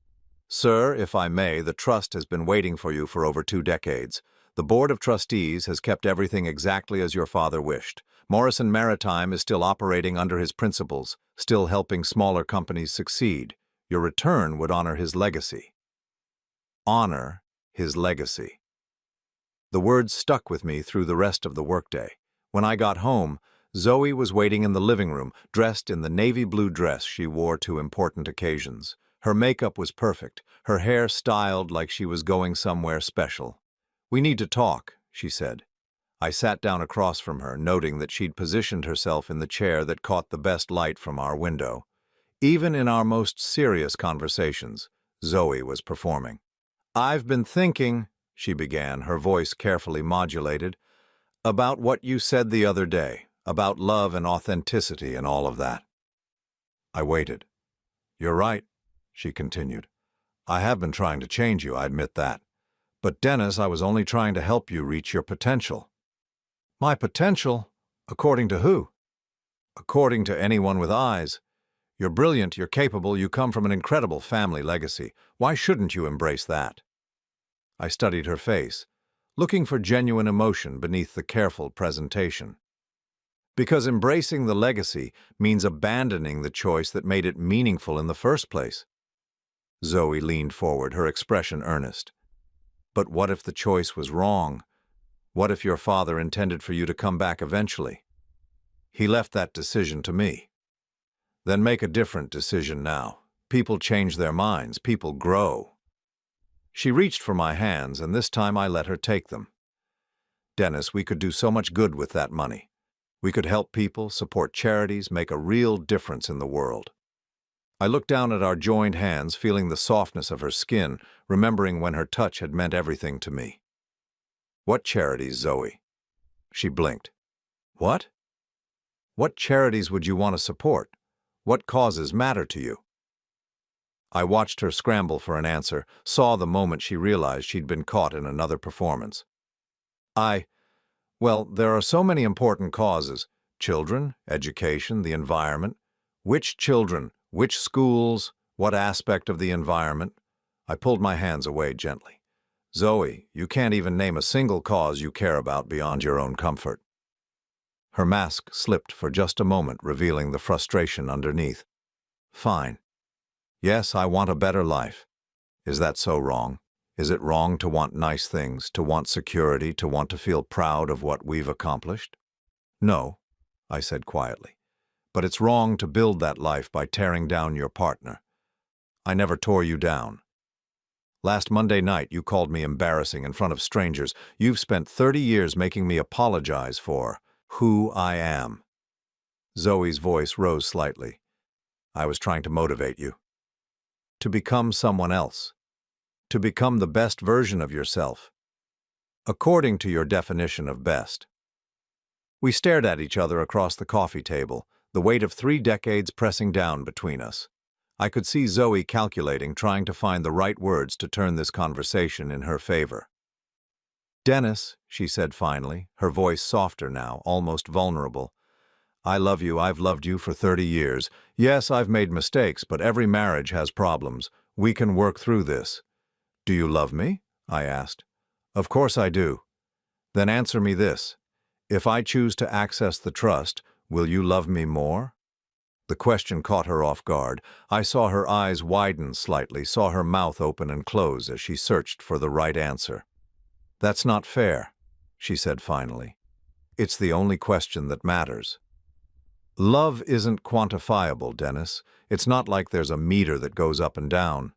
Sir, if I may, the trust has been waiting for you for over 2 decades. The Board of Trustees has kept everything exactly as your father wished. Morrison Maritime is still operating under his principles, still helping smaller companies succeed. Your return would honor his legacy. Honor his legacy. The words stuck with me through the rest of the workday. When I got home, Zoe was waiting in the living room, dressed in the navy blue dress she wore to important occasions. Her makeup was perfect, her hair styled like she was going somewhere special. We need to talk, she said. I sat down across from her, noting that she'd positioned herself in the chair that caught the best light from our window. Even in our most serious conversations, Zoe was performing. I've been thinking, she began, her voice carefully modulated, about what you said the other day, about love and authenticity and all of that. I waited. You're right, she continued. I have been trying to change you, I admit that. But Dennis, I was only trying to help you reach your potential. My potential? According to who? According to anyone with eyes. You're brilliant, you're capable, you come from an incredible family legacy. Why shouldn't you embrace that? I studied her face, looking for genuine emotion beneath the careful presentation. Because embracing the legacy means abandoning the choice that made it meaningful in the first place. Zoe leaned forward, her expression earnest. But what if the choice was wrong? What if your father intended for you to come back eventually? He left that decision to me. Then make a different decision now. People change their minds. People grow. She reached for my hands, and this time I let her take them. Dennis, we could do so much good with that money. We could help people, support charities, make a real difference in the world. I looked down at our joined hands, feeling the softness of her skin, remembering when her touch had meant everything to me. What charities, Zoe? She blinked. What? What charities would you want to support? What causes matter to you? I watched her scramble for an answer, saw the moment she realized she'd been caught in another performance. Well, there are so many important causes. Children, education, the environment. Which children? Which schools? What aspect of the environment? I pulled my hands away gently. Zoe, you can't even name a single cause you care about beyond your own comfort. Her mask slipped for just a moment, revealing the frustration underneath. Fine. Yes, I want a better life. Is that so wrong? Is it wrong to want nice things, to want security, to want to feel proud of what we've accomplished? No, I said quietly. But it's wrong to build that life by tearing down your partner. I never tore you down. Last Monday night, you called me embarrassing in front of strangers. You've spent 30 years making me apologize for who I am. Zoe's voice rose slightly. I was trying to motivate you. To become someone else. To become the best version of yourself. According to your definition of best. We stared at each other across the coffee table, the weight of 3 decades pressing down between us. I could see Zoe calculating, trying to find the right words to turn this conversation in her favor. Dennis, she said finally, her voice softer now, almost vulnerable. I love you. I've loved you for 30 years. Yes, I've made mistakes, but every marriage has problems. We can work through this. Do you love me? I asked. Of course I do. Then answer me this. If I choose to access the trust, will you love me more? The question caught her off guard. I saw her eyes widen slightly, saw her mouth open and close as she searched for the right answer. That's not fair, she said finally. It's the only question that matters. Love isn't quantifiable, Dennis. It's not like there's a meter that goes up and down.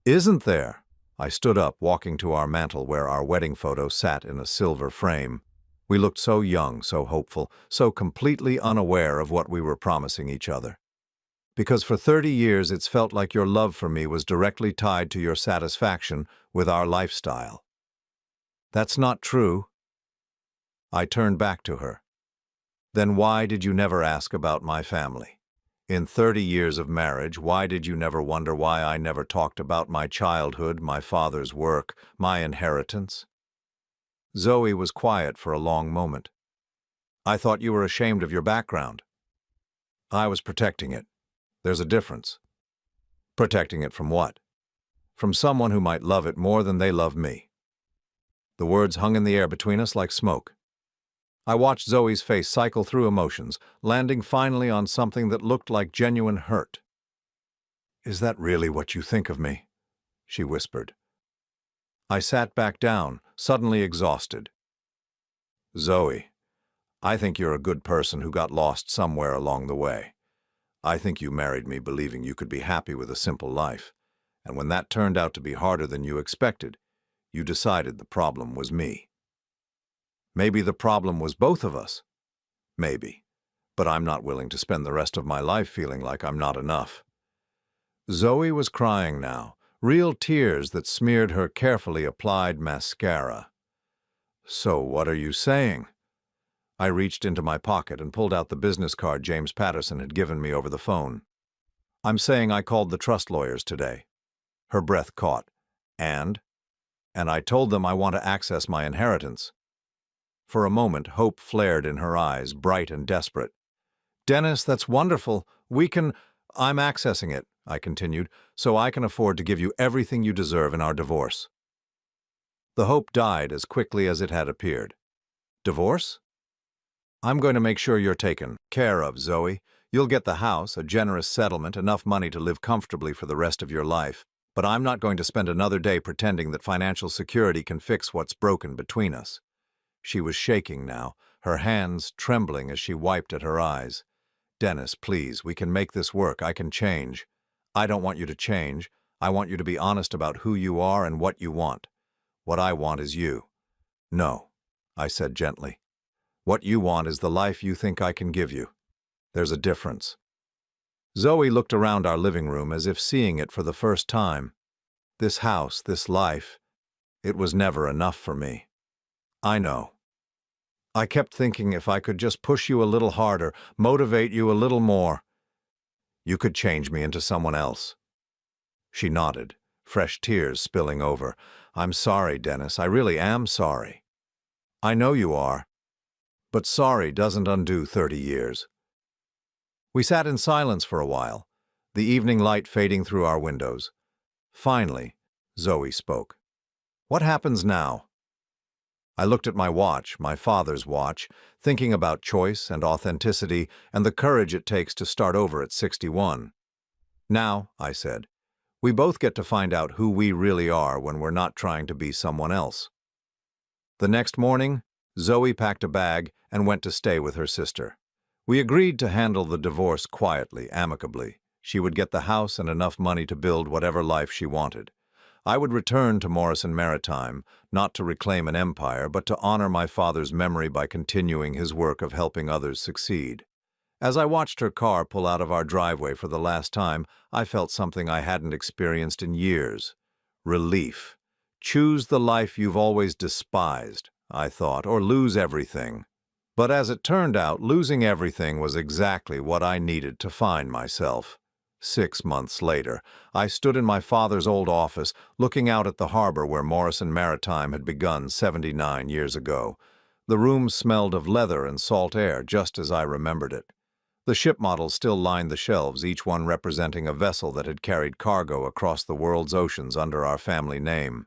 Isn't there? I stood up, walking to our mantel where our wedding photo sat in a silver frame. We looked so young, so hopeful, so completely unaware of what we were promising each other. Because for 30 years it's felt like your love for me was directly tied to your satisfaction with our lifestyle. That's not true. I turned back to her. Then why did you never ask about my family? In 30 years of marriage, why did you never wonder why I never talked about my childhood, my father's work, my inheritance? Zoe was quiet for a long moment. I thought you were ashamed of your background. I was protecting it. There's a difference. Protecting it from what? From someone who might love it more than they love me. The words hung in the air between us like smoke. I watched Zoe's face cycle through emotions, landing finally on something that looked like genuine hurt. Is that really what you think of me? She whispered. I sat back down, suddenly exhausted. Zoe, I think you're a good person who got lost somewhere along the way. I think you married me believing you could be happy with a simple life, and when that turned out to be harder than you expected, you decided the problem was me. Maybe the problem was both of us. Maybe. But I'm not willing to spend the rest of my life feeling like I'm not enough. Zoe was crying now, real tears that smeared her carefully applied mascara. So what are you saying? I reached into my pocket and pulled out the business card James Patterson had given me over the phone. I'm saying I called the trust lawyers today. Her breath caught. And I told them I want to access my inheritance. For a moment, hope flared in her eyes, bright and desperate. Dennis, that's wonderful. I'm accessing it, I continued, so I can afford to give you everything you deserve in our divorce. The hope died as quickly as it had appeared. Divorce? I'm going to make sure you're taken care of, Zoe. You'll get the house, a generous settlement, enough money to live comfortably for the rest of your life. But I'm not going to spend another day pretending that financial security can fix what's broken between us. She was shaking now, her hands trembling as she wiped at her eyes. Dennis, please, we can make this work. I can change. I don't want you to change. I want you to be honest about who you are and what you want. What I want is you. No, I said gently. What you want is the life you think I can give you. There's a difference. Zoe looked around our living room as if seeing it for the first time. This house, this life, it was never enough for me. I know. I kept thinking if I could just push you a little harder, motivate you a little more, you could change me into someone else. She nodded, fresh tears spilling over. I'm sorry, Dennis. I really am sorry. I know you are. But sorry doesn't undo 30 years. We sat in silence for a while, the evening light fading through our windows. Finally, Zoe spoke. What happens now? I looked at my watch, my father's watch, thinking about choice and authenticity and the courage it takes to start over at 61. Now, I said, we both get to find out who we really are when we're not trying to be someone else. The next morning, Zoe packed a bag and went to stay with her sister. We agreed to handle the divorce quietly, amicably. She would get the house and enough money to build whatever life she wanted. I would return to Morrison Maritime, not to reclaim an empire, but to honor my father's memory by continuing his work of helping others succeed. As I watched her car pull out of our driveway for the last time, I felt something I hadn't experienced in years. Relief. Choose the life you've always despised, I thought, or lose everything. But as it turned out, losing everything was exactly what I needed to find myself. 6 months later, I stood in my father's old office, looking out at the harbor where Morrison Maritime had begun 79 years ago. The room smelled of leather and salt air, just as I remembered it. The ship models still lined the shelves, each one representing a vessel that had carried cargo across the world's oceans under our family name.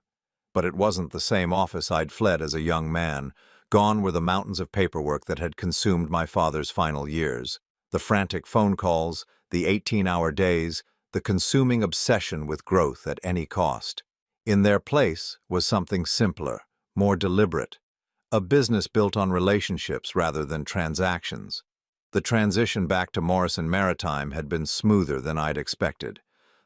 But it wasn't the same office I'd fled as a young man. Gone were the mountains of paperwork that had consumed my father's final years. The frantic phone calls, the 18-hour days, the consuming obsession with growth at any cost. In their place was something simpler, more deliberate, a business built on relationships rather than transactions. The transition back to Morrison Maritime had been smoother than I'd expected.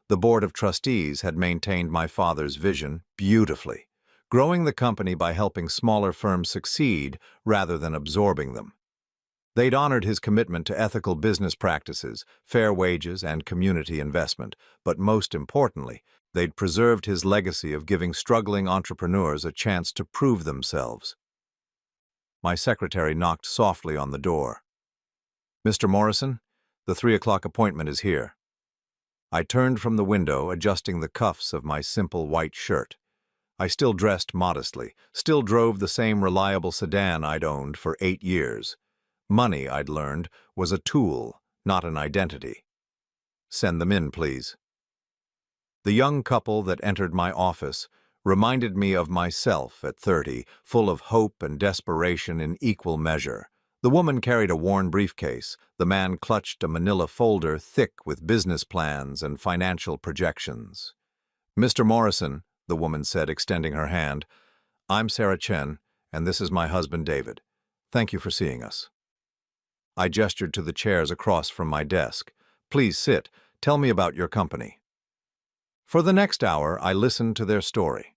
The board of trustees had maintained my father's vision beautifully, growing the company by helping smaller firms succeed rather than absorbing them. They'd honored his commitment to ethical business practices, fair wages, and community investment, but most importantly, they'd preserved his legacy of giving struggling entrepreneurs a chance to prove themselves. My secretary knocked softly on the door. Mr. Morrison, the 3 o'clock appointment is here. I turned from the window, adjusting the cuffs of my simple white shirt. I still dressed modestly, still drove the same reliable sedan I'd owned for 8 years. Money, I'd learned, was a tool, not an identity. Send them in, please. The young couple that entered my office reminded me of myself at 30, full of hope and desperation in equal measure. The woman carried a worn briefcase. The man clutched a manila folder thick with business plans and financial projections. Mr. Morrison, the woman said, extending her hand, I'm Sarah Chen, and this is my husband, David. Thank you for seeing us. I gestured to the chairs across from my desk. Please sit. Tell me about your company. For the next hour, I listened to their story.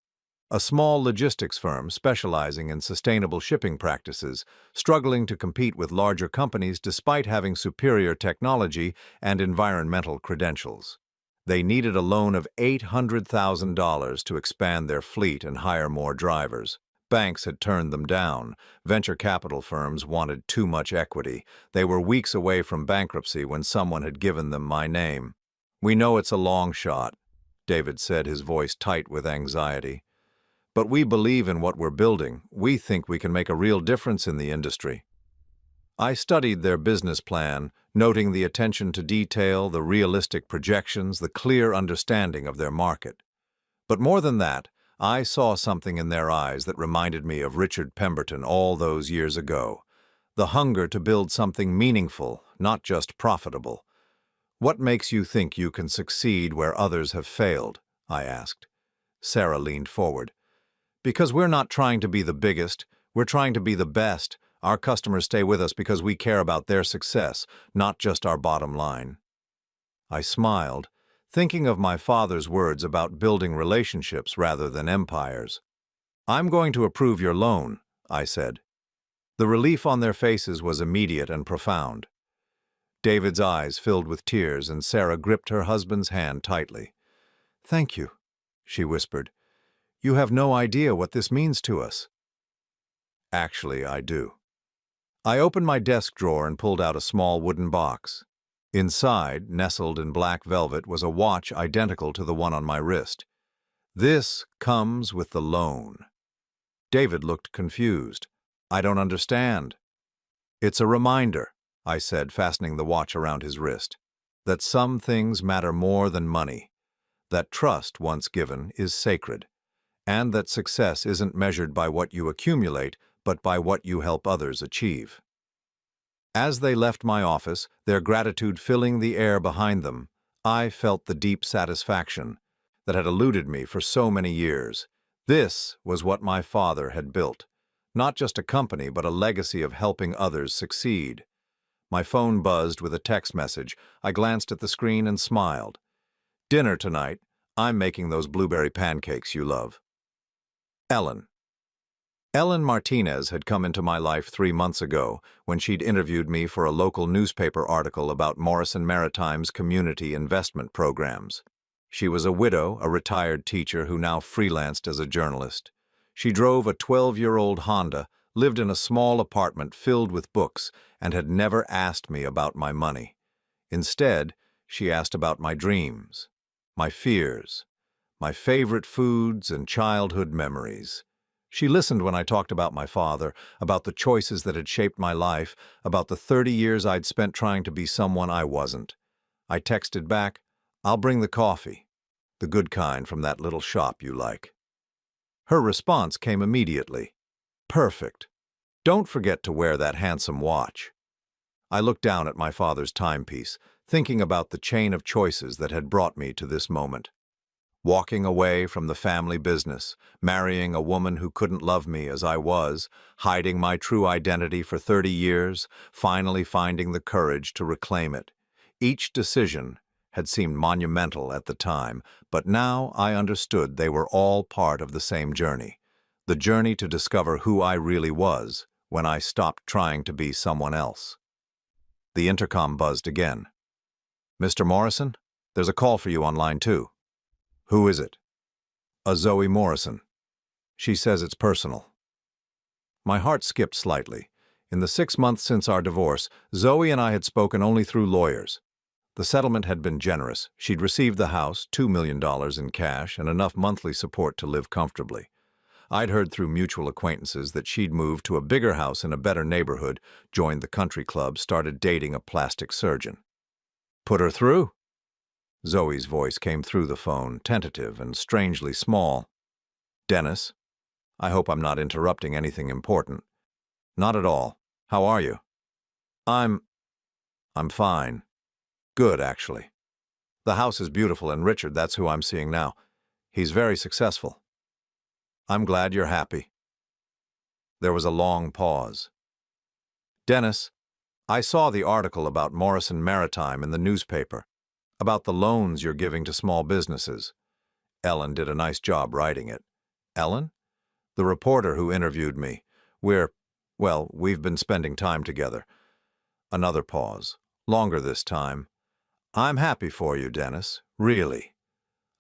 A small logistics firm specializing in sustainable shipping practices, struggling to compete with larger companies despite having superior technology and environmental credentials. They needed a loan of $800,000 to expand their fleet and hire more drivers. Banks had turned them down. Venture capital firms wanted too much equity. They were weeks away from bankruptcy when someone had given them my name. We know it's a long shot, David said, his voice tight with anxiety. But we believe in what we're building. We think we can make a real difference in the industry. I studied their business plan, noting the attention to detail, the realistic projections, the clear understanding of their market. But more than that, I saw something in their eyes that reminded me of Richard Pemberton all those years ago. The hunger to build something meaningful, not just profitable. What makes you think you can succeed where others have failed? I asked. Sarah leaned forward. Because we're not trying to be the biggest, we're trying to be the best. Our customers stay with us because we care about their success, not just our bottom line. I smiled, thinking of my father's words about building relationships rather than empires. I'm going to approve your loan, I said. The relief on their faces was immediate and profound. David's eyes filled with tears, and Sarah gripped her husband's hand tightly. "Thank you," she whispered. "You have no idea what this means to us." Actually, I do. I opened my desk drawer and pulled out a small wooden box. Inside, nestled in black velvet, was a watch identical to the one on my wrist. "This comes with the loan." David looked confused. "I don't understand." "It's a reminder," I said, fastening the watch around his wrist, "that some things matter more than money, that trust once given is sacred, and that success isn't measured by what you accumulate, but by what you help others achieve." As they left my office, their gratitude filling the air behind them, I felt the deep satisfaction that had eluded me for so many years. This was what my father had built. Not just a company, but a legacy of helping others succeed. My phone buzzed with a text message. I glanced at the screen and smiled. "Dinner tonight. I'm making those blueberry pancakes you love." Ellen. Ellen Martinez had come into my life 3 months ago when she'd interviewed me for a local newspaper article about Morrison Maritime's community investment programs. She was a widow, a retired teacher who now freelanced as a journalist. She drove a 12-year-old Honda, lived in a small apartment filled with books, and had never asked me about my money. Instead, she asked about my dreams, my fears, my favorite foods and childhood memories. She listened when I talked about my father, about the choices that had shaped my life, about the 30 years I'd spent trying to be someone I wasn't. I texted back, "I'll bring the coffee, the good kind from that little shop you like." Her response came immediately. "Perfect. Don't forget to wear that handsome watch." I looked down at my father's timepiece, thinking about the chain of choices that had brought me to this moment. Walking away from the family business, marrying a woman who couldn't love me as I was, hiding my true identity for 30 years, finally finding the courage to reclaim it. Each decision had seemed monumental at the time, but now I understood they were all part of the same journey. The journey to discover who I really was when I stopped trying to be someone else. The intercom buzzed again. "Mr. Morrison, there's a call for you on line 2. "Who is it?" "A Zoe Morrison. She says it's personal." My heart skipped slightly. In the 6 months since our divorce, Zoe and I had spoken only through lawyers. The settlement had been generous. She'd received the house, $2 million in cash, and enough monthly support to live comfortably. I'd heard through mutual acquaintances that she'd moved to a bigger house in a better neighborhood, joined the country club, started dating a plastic surgeon. "Put her through?" Zoe's voice came through the phone, tentative and strangely small. "Dennis, I hope I'm not interrupting anything important." "Not at all. How are you?" I'm fine. Good, actually. The house is beautiful, and Richard, that's who I'm seeing now. He's very successful." "I'm glad you're happy." There was a long pause. "Dennis, I saw the article about Morrison Maritime in the newspaper, about the loans you're giving to small businesses. Ellen did a nice job writing it." "Ellen?" "The reporter who interviewed me. We've been spending time together." Another pause, longer this time. "I'm happy for you, Dennis, really."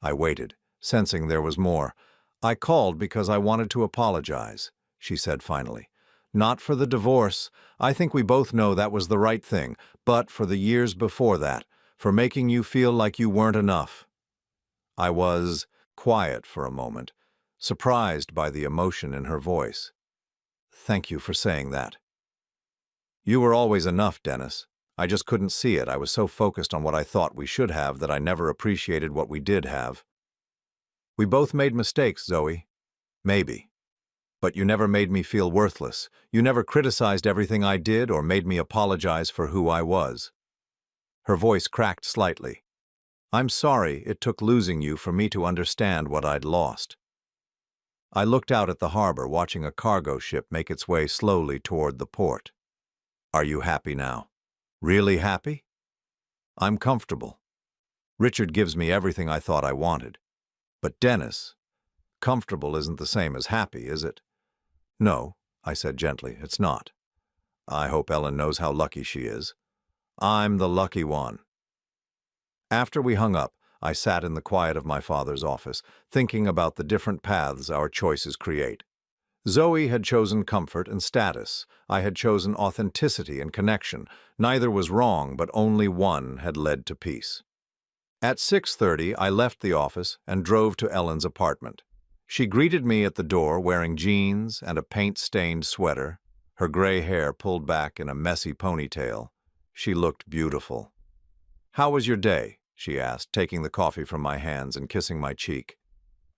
I waited, sensing there was more. "I called because I wanted to apologize," she said finally. "Not for the divorce. I think we both know that was the right thing, but for the years before that, for making you feel like you weren't enough." I was quiet for a moment, surprised by the emotion in her voice. "Thank you for saying that." "You were always enough, Dennis. I just couldn't see it. I was so focused on what I thought we should have that I never appreciated what we did have." "We both made mistakes, Zoe. Maybe. But you never made me feel worthless. You never criticized everything I did or made me apologize for who I was." Her voice cracked slightly. "I'm sorry it took losing you for me to understand what I'd lost." I looked out at the harbor, watching a cargo ship make its way slowly toward the port. "Are you happy now? Really happy?" "I'm comfortable. Richard gives me everything I thought I wanted. But Dennis, comfortable isn't the same as happy, is it?" "No," I said gently, "it's not. I hope Ellen knows how lucky she is. I'm the lucky one." After we hung up, I sat in the quiet of my father's office, thinking about the different paths our choices create. Zoe had chosen comfort and status. I had chosen authenticity and connection. Neither was wrong, but only one had led to peace. At 6:30, I left the office and drove to Ellen's apartment. She greeted me at the door wearing jeans and a paint-stained sweater, her gray hair pulled back in a messy ponytail. She looked beautiful. "How was your day?" she asked, taking the coffee from my hands and kissing my cheek.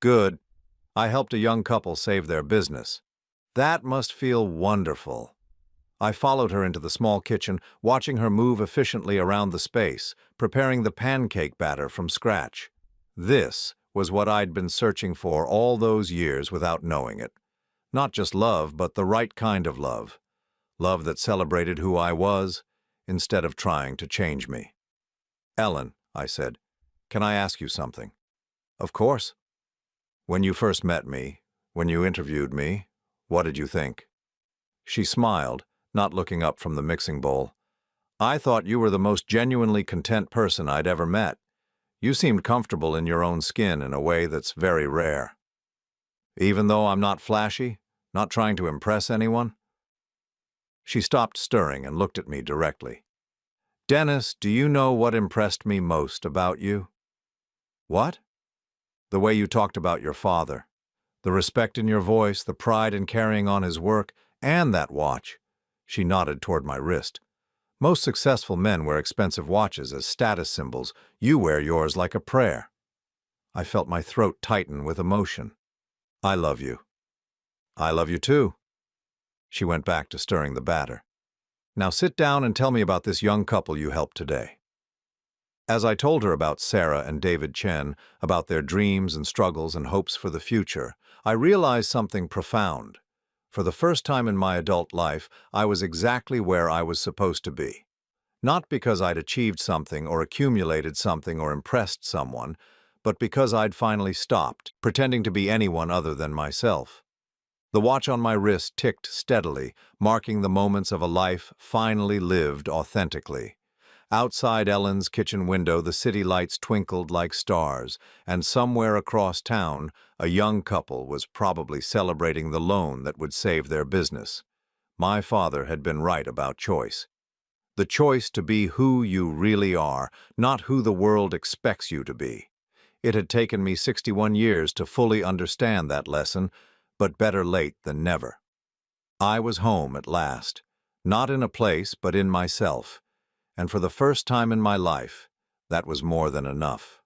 "Good. I helped a young couple save their business." "That must feel wonderful." I followed her into the small kitchen, watching her move efficiently around the space, preparing the pancake batter from scratch. This was what I'd been searching for all those years without knowing it. Not just love, but the right kind of love. Love that celebrated who I was, instead of trying to change me. "Ellen," I said, "can I ask you something?" "Of course." "When you first met me, when you interviewed me, what did you think?" She smiled, not looking up from the mixing bowl. "I thought you were the most genuinely content person I'd ever met. You seemed comfortable in your own skin in a way that's very rare." "Even though I'm not flashy, not trying to impress anyone?" She stopped stirring and looked at me directly. "Dennis, do you know what impressed me most about you?" "What?" "The way you talked about your father. The respect in your voice, the pride in carrying on his work, and that watch." She nodded toward my wrist. "Most successful men wear expensive watches as status symbols. You wear yours like a prayer." I felt my throat tighten with emotion. "I love you." "I love you too." She went back to stirring the batter. "Now sit down and tell me about this young couple you helped today." As I told her about Sarah and David Chen, about their dreams and struggles and hopes for the future, I realized something profound. For the first time in my adult life, I was exactly where I was supposed to be. Not because I'd achieved something or accumulated something or impressed someone, but because I'd finally stopped pretending to be anyone other than myself. The watch on my wrist ticked steadily, marking the moments of a life finally lived authentically. Outside Ellen's kitchen window, the city lights twinkled like stars, and somewhere across town, a young couple was probably celebrating the loan that would save their business. My father had been right about choice. The choice to be who you really are, not who the world expects you to be. It had taken me 61 years to fully understand that lesson, but better late than never. I was home at last, not in a place but in myself. And for the first time in my life, that was more than enough.